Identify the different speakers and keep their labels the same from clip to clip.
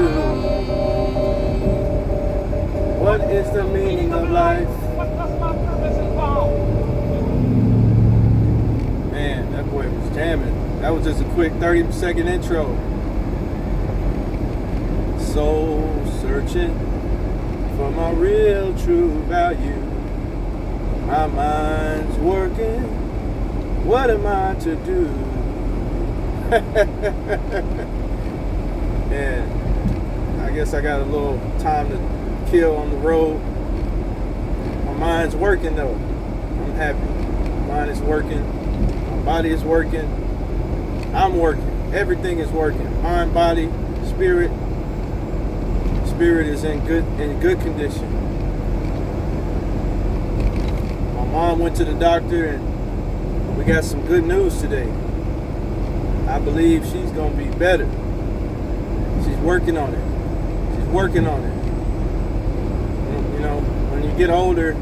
Speaker 1: do? What is the meaning of life? Man, that boy was jamming. That was just a quick 30-second intro. Soul searching for my real true value. My mind's working. What am I to do? And I guess I got a little time to kill on the road. My mind's working though. I'm happy. My mind is working. My body is working. I'm working. Everything is working. Mind, body, spirit. Spirit is in good condition. My mom went to the doctor and we got some good news today. I believe she's gonna be better. She's working on it. She's working on it. You know, when you get older,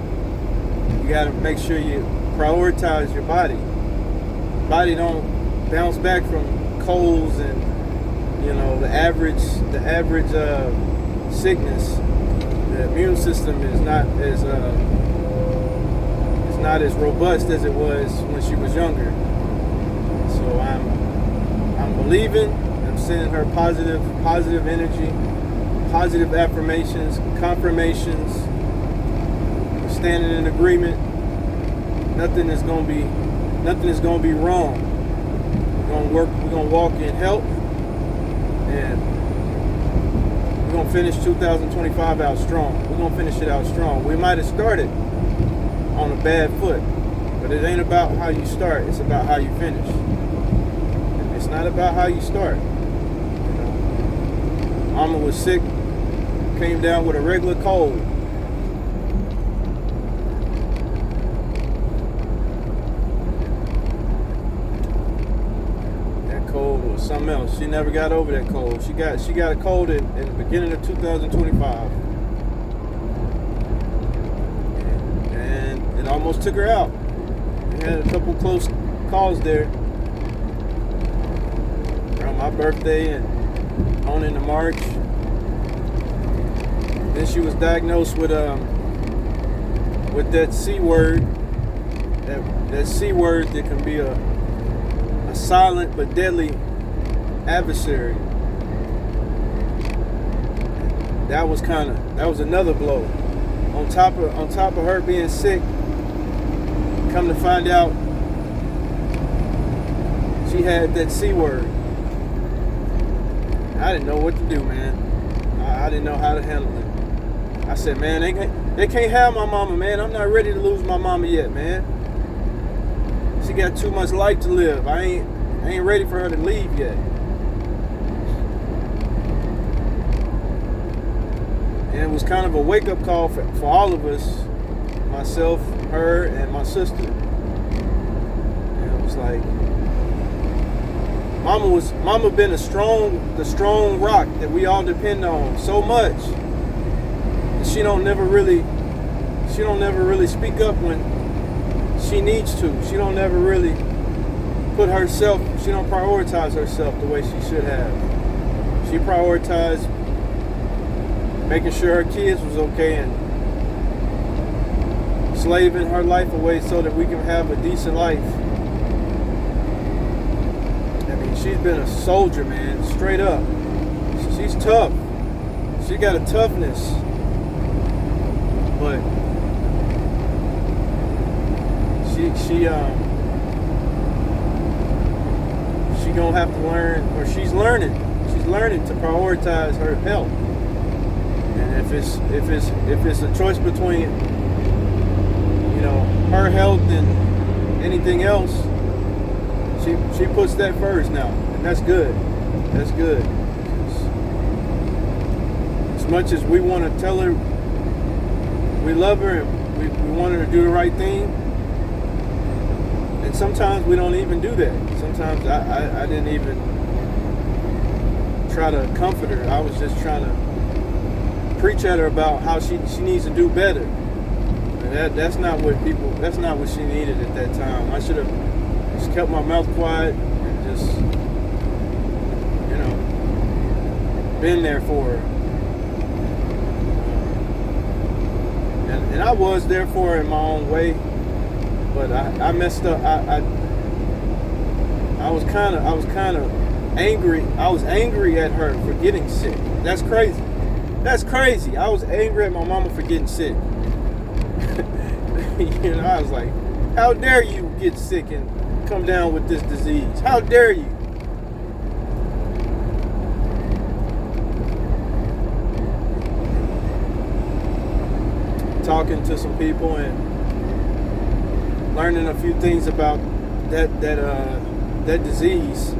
Speaker 1: you gotta make sure you prioritize your body. Body don't bounce back from colds and the average sickness. The immune system is not as robust as it was when she was younger. So I'm believing. I'm sending her positive energy, positive affirmations, confirmations. I'm standing in agreement. Nothing is gonna be wrong. We're gonna walk in health, and we're gonna finish 2025 out strong. We're gonna finish it out strong. We might have started on a bad foot, but it ain't about how you start. It's about how you finish. It's not about how you start. Mama was sick, came down with a regular cold. That cold was something else. She never got over that cold. She got a cold in the beginning of 2025. And it almost took her out. We had a couple close calls there. Around my birthday and on into March. Then she was diagnosed with that C word. That C word that can be a silent but deadly adversary. That was another blow. On top of her being sick, come to find out she had that C word. I didn't know what to do, man. I didn't know how to handle it. I said, man, they can't have my mama, man. I'm not ready to lose my mama yet, man. She got too much life to live. I ain't ready for her to leave yet. And it was kind of a wake-up call for all of us, myself, her, and my sister. And it was like, Mama been the strong rock that we all depend on so much. And she don't never really speak up when she needs to. She don't never really she don't prioritize herself the way she should have. She prioritized making sure her kids was okay and slaving her life away so that we can have a decent life. She's been a soldier, man, straight up. She's tough. She got a toughness. But she gonna have to learn, or she's learning to prioritize her health. And if it's a choice between her health and anything else, she puts that first now, and that's good. That's good. As much as we want to tell her we love her and we want her to do the right thing, and sometimes we don't even do that. Sometimes I didn't even try to comfort her. I was just trying to preach at her about how she needs to do better. And that's not what she needed at that time. I should have just kept my mouth quiet and just been there for her. And I was there for her in my own way, but I messed up. I was kind of angry. I was angry at her for getting sick. That's crazy. That's crazy. I was angry at my mama for getting sick. You know, I was like, how dare you get sick and come down with this disease? How dare you? Talking to some people and learning a few things about that disease.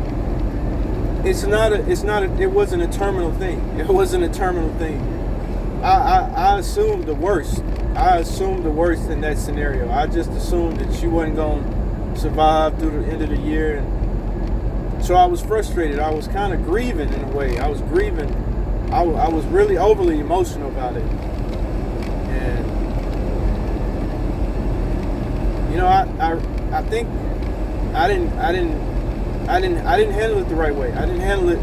Speaker 1: It wasn't a terminal thing. It wasn't a terminal thing. I assumed the worst. I assumed the worst in that scenario. I just assumed that she wasn't going to survive through the end of the year. And so I was frustrated. I was kind of grieving in a way. I was grieving. I was really overly emotional about it. And, you know, I think I didn't handle it the right way. I didn't handle it,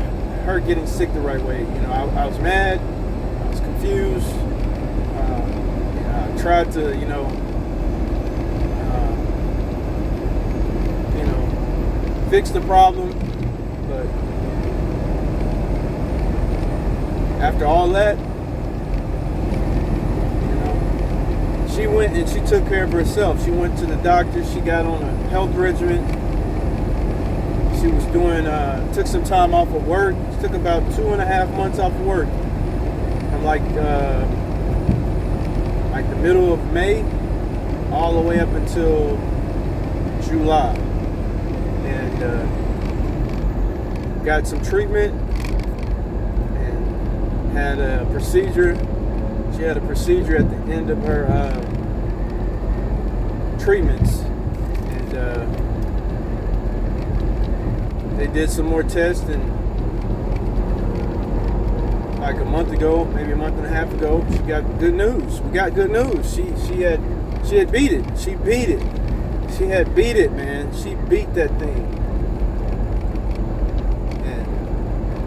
Speaker 1: her getting sick, the right way. You know, I was mad. I was confused. I tried to, fix the problem, but after all that, she went and she took care of herself. She went to the doctor. She got on a health regimen. She was doing, took some time off of work. She took about 2.5 months off of work. From like the middle of May all the way up until July. And got some treatment and had a procedure. She had a procedure at the end of her treatments. And they did some more tests, and like a month ago, maybe a month and a half ago, she got good news. We got good news. She had beat it. She beat it. She had beat it, man. She beat that thing. And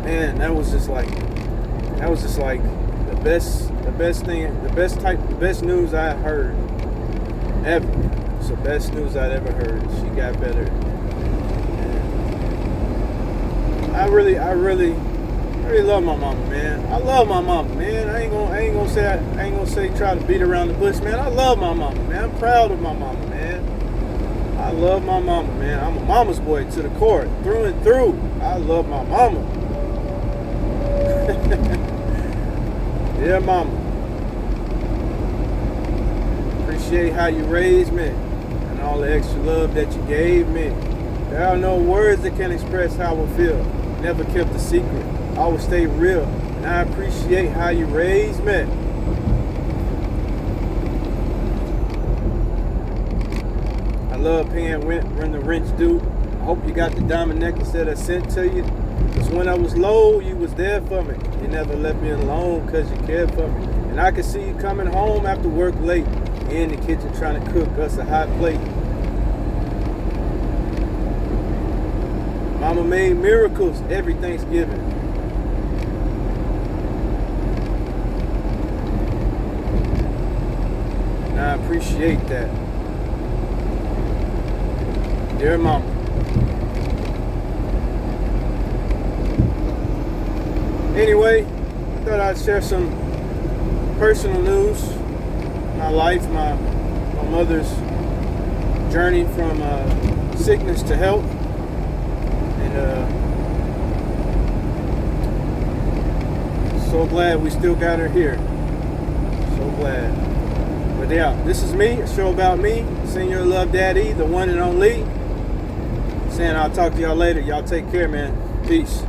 Speaker 1: man, that was just like the best news I heard ever. It's the best news I'd ever heard. She got better. And I really love my mama, man. I love my mama, man. I ain't gonna say try to beat around the bush, man. I love my mama, man. I'm proud of my mama, man. I love my mama, man. I'm a mama's boy to the core, through and through. I love my mama. Dear mama, appreciate how you raised me and all the extra love that you gave me. There are no words that can express how I feel. Never kept a secret. Always stay real. And I appreciate how you raised me. I love paying rent when the rent's due. I hope you got the diamond necklace that I sent to you. Because when I was low, you was there for me. You never left me alone because you cared for me. And I could see you coming home after work late. In the kitchen trying to cook us a hot plate. Mama made miracles every Thanksgiving. And I appreciate that. Dear mama. Anyway, I thought I'd share some personal news. My life, my mother's journey from sickness to health. And so glad we still got her here. So glad. But yeah, this is me, a show about me, Senior Love Daddy, the one and only. Saying I'll talk to y'all later. Y'all take care, man. Peace.